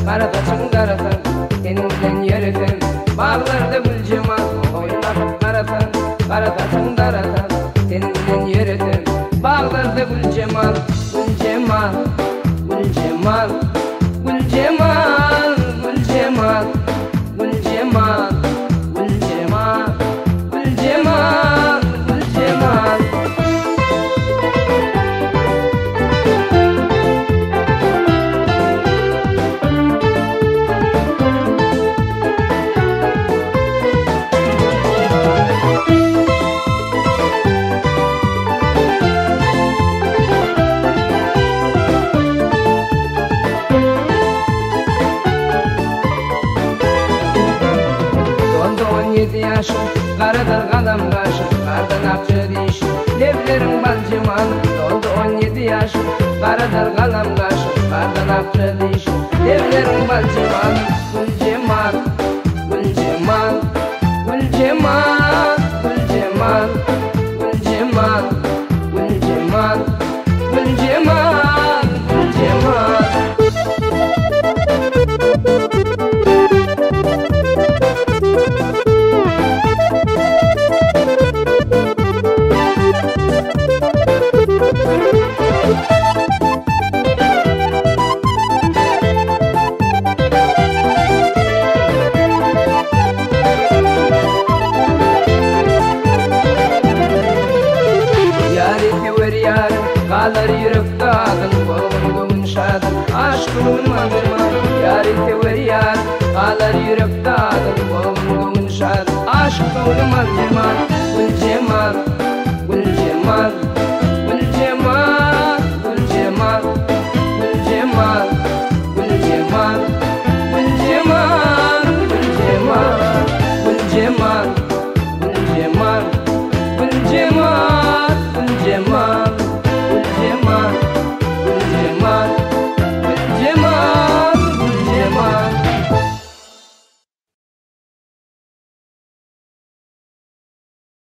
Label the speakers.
Speaker 1: kara taşın karatan, senin bilen yürütüm. Bağlarda gül cemal, oynayıp karatan, kara taşın karatan, senin bilen yürütüm. Bağlarda gül cemal, gül cemal, gül cemal, gül cemal, gül cemal, gül cemal, gül cemal, gül cemal, gül cemal. Yaşım, karadır kalam kaşım, kardan akçı dişim, devlerim bal cemal. Doldu 17 yaşım, karadır kalam kaşım, kardan akçı dişim, devlerim bal cemal. Gül cemal, gül cemal, gül cemal, gül cemal, gül cemal, gül cemal, gül cemal, gül cemal. Kalır yürekte adın, koğun şadın, aşkımın mandırma. Yâri tever yâr, kalır yürekte adın, koğun şadın, aşkımın mandırma. Gül cemal, gül cemal,